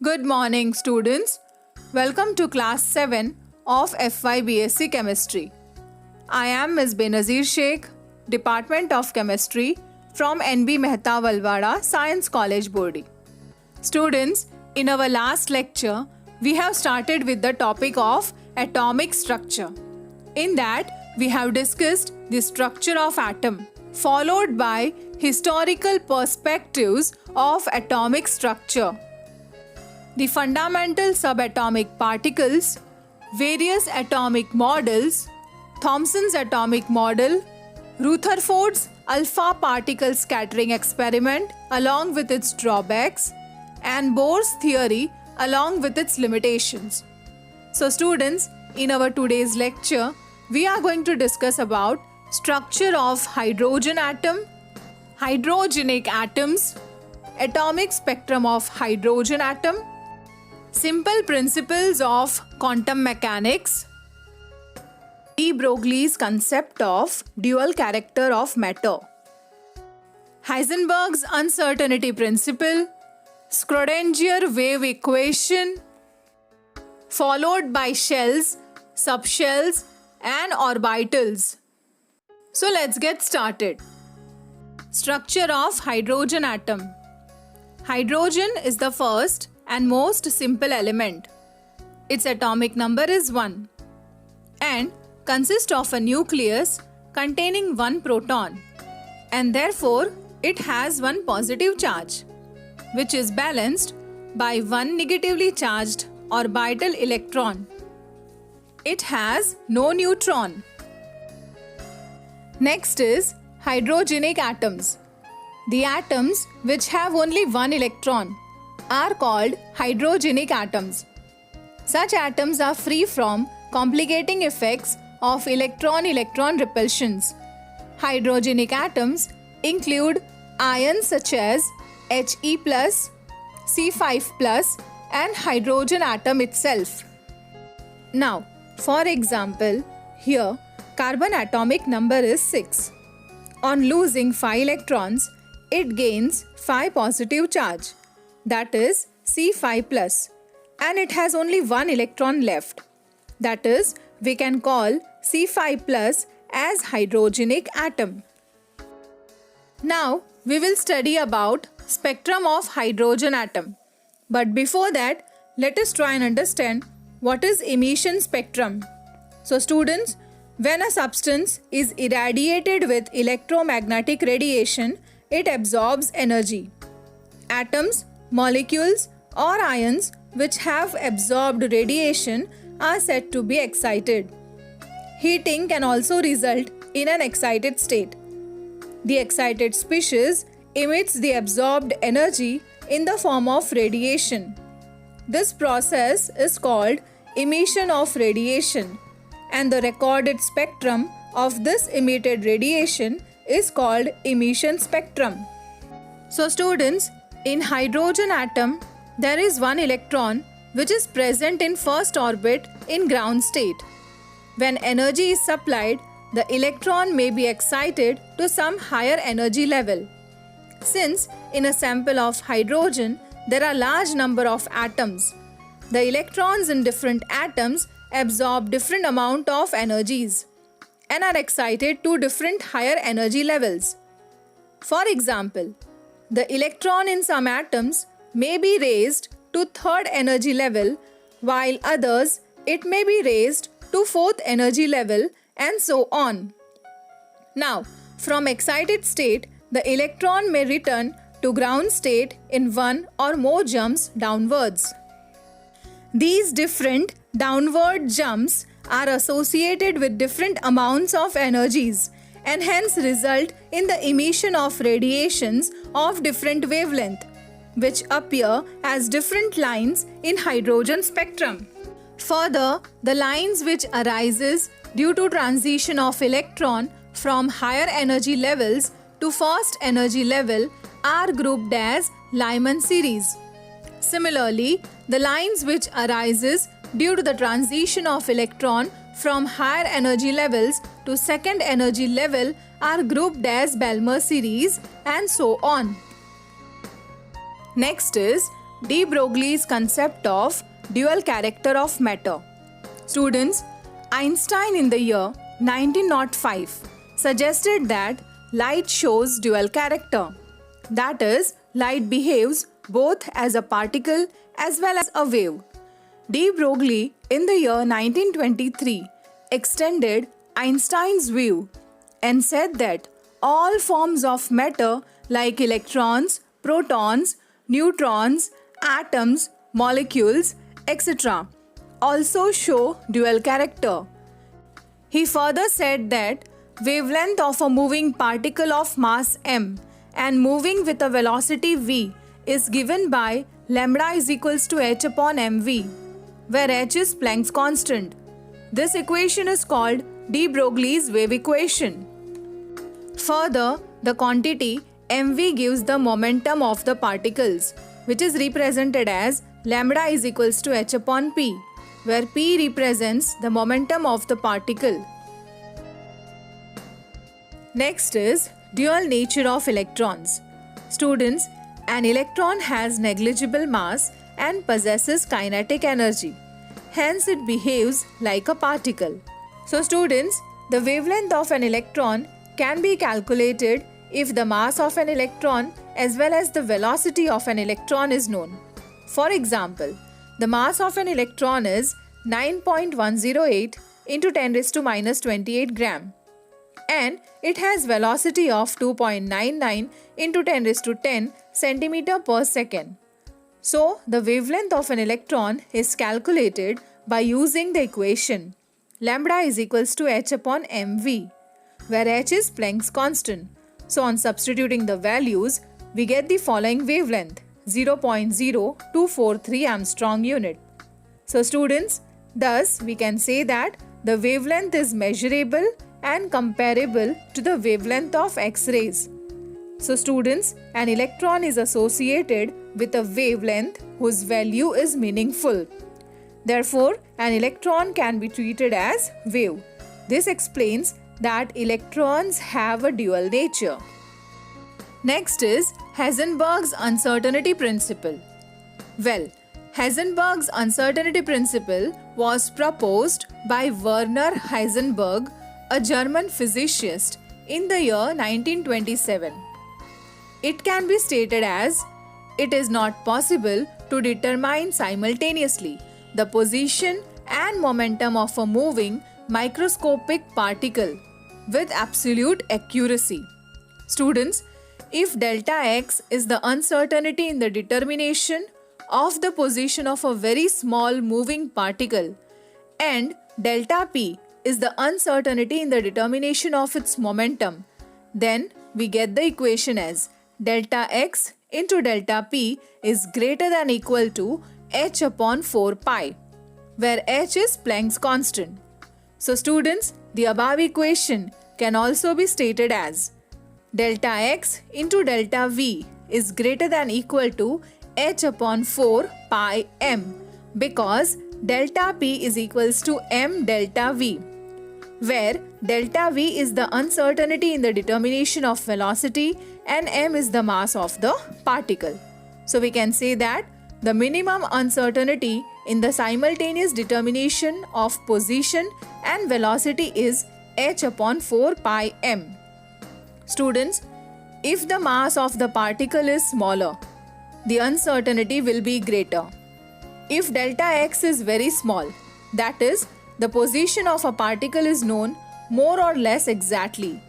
Good morning, students. Welcome to class 7 of FY BSc Chemistry. I am Ms. Benazir Sheikh, Department of Chemistry from NB Mehta Valwada Science College, Bordi. Students, in our last lecture, we have started with the topic of atomic structure. In that, we have discussed the structure of atom, followed by historical perspectives of atomic structure, the fundamental subatomic particles, various atomic models, Thomson's atomic model, Rutherford's alpha particle scattering experiment along with its drawbacks, and Bohr's theory along with its limitations. So students, in our today's lecture, we are going to discuss about structure of hydrogen atom, hydrogenic atoms, atomic spectrum of hydrogen atom, simple principles of quantum mechanics, de Broglie's concept of dual character of matter, Heisenberg's uncertainty principle, Schrödinger wave equation, followed by shells, subshells, and orbitals. So let's get started. Structure of hydrogen atom. Hydrogen is the first and most simple element. Its atomic number is 1 and consists of a nucleus containing 1 proton, and therefore it has 1 positive charge, which is balanced by 1 negatively charged orbital electron. It has no neutron. Next is hydrogenic atoms. The atoms which have only 1 electron are called hydrogenic atoms. Such atoms are free from complicating effects of electron-electron repulsions. Hydrogenic atoms include ions such as He+, C5+, and hydrogen atom itself. Now, for example, here carbon atomic number is 6. On losing 5 electrons, it gains 5 positive charge, that is C5+, and it has only 1 electron left. That is, we can call C5+ as hydrogenic atom. Now, we will study about spectrum of hydrogen atom. But before that, let us try and understand what is emission spectrum. So students, when a substance is irradiated with electromagnetic radiation, it absorbs energy. Atoms, molecules, or ions which have absorbed radiation are said to be excited. Heating can also result in an excited state. The excited species emits the absorbed energy in the form of radiation. This process is called emission of radiation, and the recorded spectrum of this emitted radiation is called emission spectrum. So students, in hydrogen atom, there is 1 electron which is present in first orbit in ground state. When energy is supplied, the electron may be excited to some higher energy level. Since in a sample of hydrogen, there are large number of atoms, the electrons in different atoms absorb different amount of energies and are excited to different higher energy levels. For example, the electron in some atoms may be raised to 3rd energy level, while others it may be raised to 4th energy level, and so on. Now, from excited state, the electron may return to ground state in 1 or more jumps downwards. These different downward jumps are associated with different amounts of energies and hence result in the emission of radiations of different wavelength, which appear as different lines in hydrogen spectrum. Further, the lines which arises due to transition of electron from higher energy levels to first energy level are grouped as Lyman series. Similarly, the lines which arises due to the transition of electron from higher energy levels to second energy level are grouped as Balmer series, and so on. Next is de Broglie's concept of dual character of matter. Students, Einstein in the year 1905 suggested that light shows dual character. That is, light behaves both as a particle as well as a wave. De Broglie in the year 1923 extended Einstein's view and said that all forms of matter like electrons, protons, neutrons, atoms, molecules, etc. also show dual character. He further said that wavelength of a moving particle of mass m and moving with a velocity v is given by lambda is equals to h upon mv, where h is Planck's constant. This equation is called de Broglie's wave equation. Further, the quantity mv gives the momentum of the particles, which is represented as lambda is equals to h upon p, where p represents the momentum of the particle. Next is dual nature of electrons. Students, an electron has negligible mass and possesses kinetic energy. Hence, it behaves like a particle. So, students, the wavelength of an electron can be calculated if the mass of an electron as well as the velocity of an electron is known. For example, the mass of an electron is 9.108 into 10 raised to minus 28 gram, and it has velocity of 2.99 into 10 raised to 10 centimeter per second. So, the wavelength of an electron is calculated by using the equation lambda is equals to h upon mv, where h is Planck's constant. So, on substituting the values, we get the following wavelength 0.0243 Armstrong unit. So, students, thus we can say that the wavelength is measurable and comparable to the wavelength of X-rays. So, students, an electron is associated with a wavelength whose value is meaningful. Therefore, an electron can be treated as wave. This explains that electrons have a dual nature. Next is Heisenberg's uncertainty principle. Well, Heisenberg's uncertainty principle was proposed by Werner Heisenberg, a German physicist, in the year 1927. It can be stated as, it is not possible to determine simultaneously the position and momentum of a moving microscopic particle with absolute accuracy. Students, if delta x is the uncertainty in the determination of the position of a very small moving particle and delta p is the uncertainty in the determination of its momentum, then we get the equation as delta x into delta p is greater than equal to h upon 4 pi, where h is Planck's constant. So, students, the above equation can also be stated as delta x into delta v is greater than equal to h upon 4 pi m, because delta p is equals to m delta v, where delta v is the uncertainty in the determination of velocity and m is the mass of the particle. So, we can say that the minimum uncertainty in the simultaneous determination of position and velocity is h upon 4 pi m. Students, if the mass of the particle is smaller, the uncertainty will be greater. If delta x is very small, that is, the position of a particle is known more or less exactly,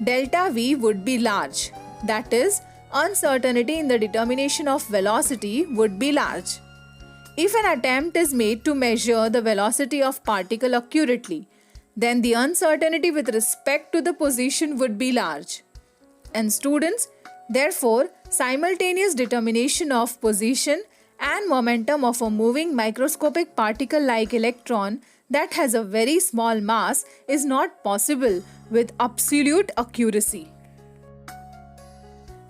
delta v would be large. That is, uncertainty in the determination of velocity would be large. If an attempt is made to measure the velocity of particle accurately, then the uncertainty with respect to the position would be large. And students, therefore, simultaneous determination of position and momentum of a moving microscopic particle like electron that has a very small mass is not possible with absolute accuracy.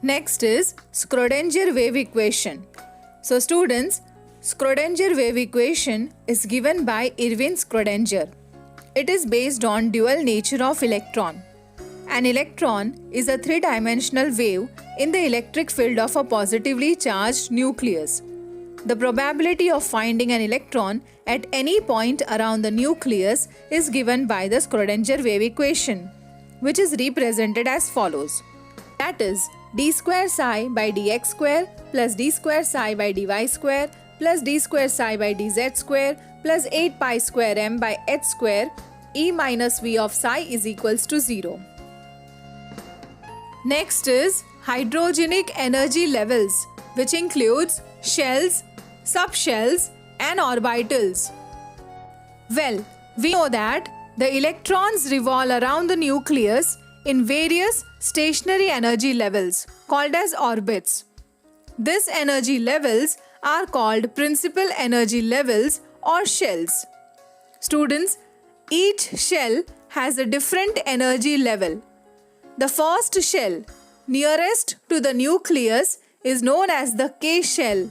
Next is Schrödinger wave equation. So, students, Schrödinger wave equation is given by Erwin Schrödinger. It is based on dual nature of electron. An electron is a three-dimensional wave in the electric field of a positively charged nucleus. the probability of finding an electron at any point around the nucleus is given by the Schrödinger wave equation, which is represented as follows. That is, d square psi by dx square plus d square psi by dy square plus d square psi by dz square plus 8 pi square m by h square E minus v of psi is equals to 0. Next is hydrogenic energy levels, which includes shells, subshells and orbitals. Well, we know that the electrons revolve around the nucleus in various stationary energy levels called as orbits. These energy levels are called principal energy levels or shells. Students, each shell has a different energy level. The first shell, nearest to the nucleus, is known as the K shell,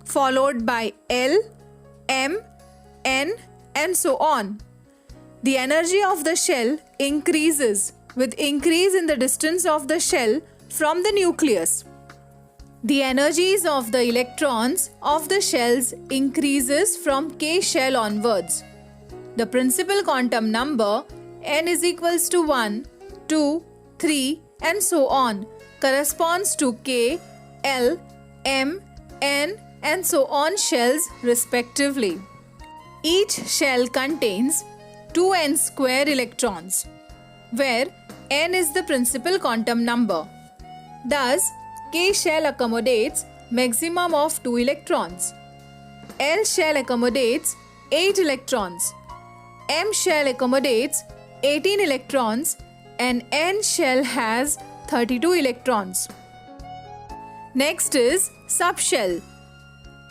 followed by L, M, N, and so on. The energy of the shell increases with increase in the distance of the shell from the nucleus. The energies of the electrons of the shells increases from K shell onwards. The principal quantum number n is equals to 1, 2, 3 and so on corresponds to K, L, M, N and so on shells respectively. Each shell contains 2n square electrons, where n is the principal quantum number. Thus, K shell accommodates maximum of 2 electrons. L shell accommodates 8 electrons. M shell accommodates 18 electrons and N shell has 32 electrons. Next is subshell.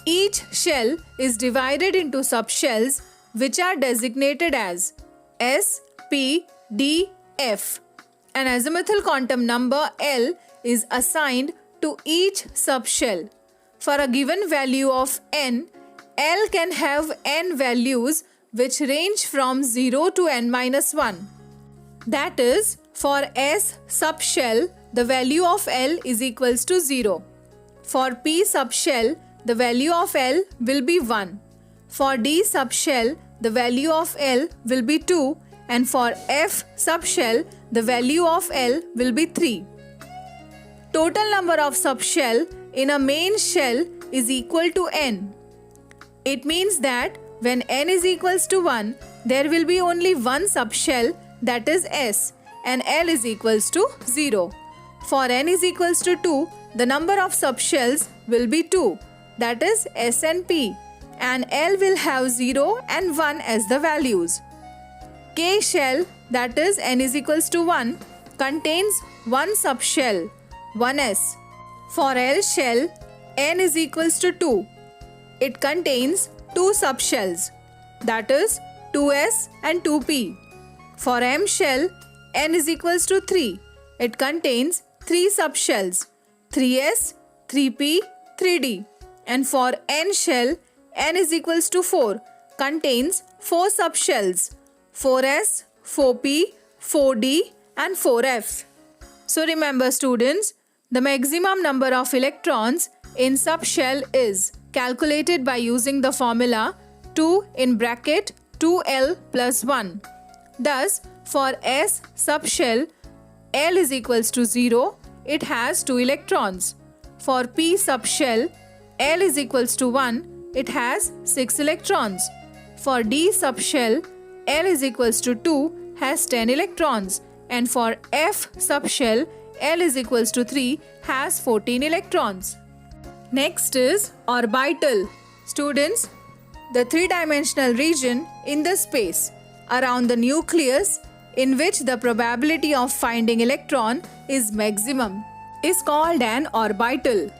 Each shell is divided into subshells which are designated as S, P, D, F. An azimuthal quantum number L is assigned to each subshell. For a given value of n, L can have n values which range from 0 to n minus 1. That is, for S subshell, the value of L is equals to 0. For P subshell, the value of L will be 1. For D subshell, the value of L will be 2. And for F subshell, the value of L will be 3. Total number of subshell in a main shell is equal to n. It means that when n is equals to 1, there will be only one subshell, that is S, and L is equals to 0. For n is equals to 2, the number of subshells will be 2, that is S and P, and L will have 0 and 1 as the values. K shell, that is n is equals to 1, contains one subshell, 1s. For L shell, n is equals to 2. It contains two subshells, that is 2s and 2p. For M shell, n is equals to 3. It contains three subshells, 3s, 3p, 3d. And for N shell, n is equals to 4, contains four subshells, 4s, 4p, 4d and 4f. So remember students, the maximum number of electrons in subshell is calculated by using the formula 2 in bracket 2L plus 1. Thus, for S subshell, L is equals to 0, it has 2 electrons. For P subshell, L is equals to 1, it has 6 electrons. For D subshell, L is equals to 2, has 10 electrons. And for F subshell, L is equals to 3, has 14 electrons. Next is orbital. Students, the three-dimensional region in the space around the nucleus in which the probability of finding electron is maximum is called an orbital.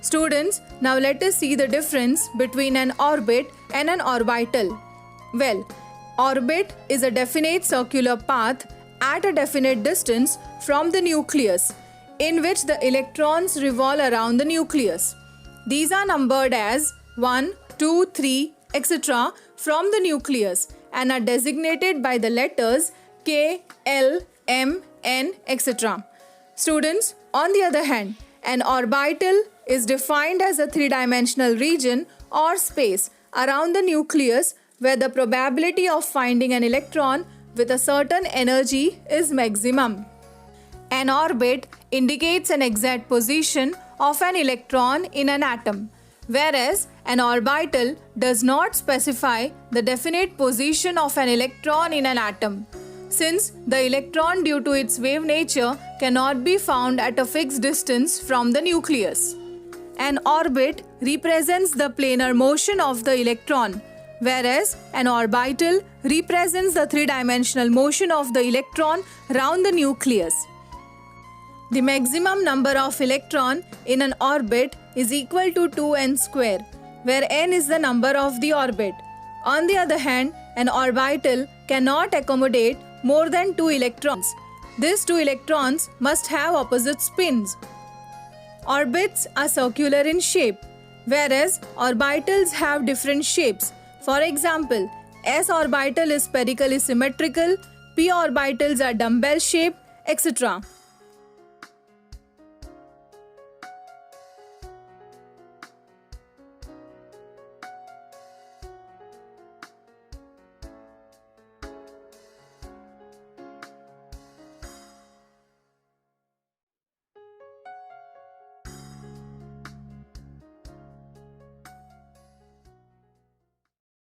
Students, now let us see the difference between an orbit and an orbital. Well, orbit is a definite circular path at a definite distance from the nucleus in which the electrons revolve around the nucleus. These are numbered as 1, 2, 3, etc. from the nucleus and are designated by the letters K, L, M, N, etc. Students, on the other hand, an orbital is defined as a three-dimensional region or space around the nucleus where the probability of finding an electron with a certain energy is maximum. An orbit indicates an exact position of an electron in an atom, whereas an orbital does not specify the definite position of an electron in an atom, since the electron, due to its wave nature, cannot be found at a fixed distance from the nucleus. An orbit represents the planar motion of the electron, whereas an orbital represents the three-dimensional motion of the electron round the nucleus. The maximum number of electrons in an orbit is equal to 2n square, where n is the number of the orbit. On the other hand, an orbital cannot accommodate more than 2 electrons. These 2 electrons must have opposite spins. Orbits are circular in shape, whereas orbitals have different shapes. For example, S orbital is spherically symmetrical, p orbitals are dumbbell shaped, etc.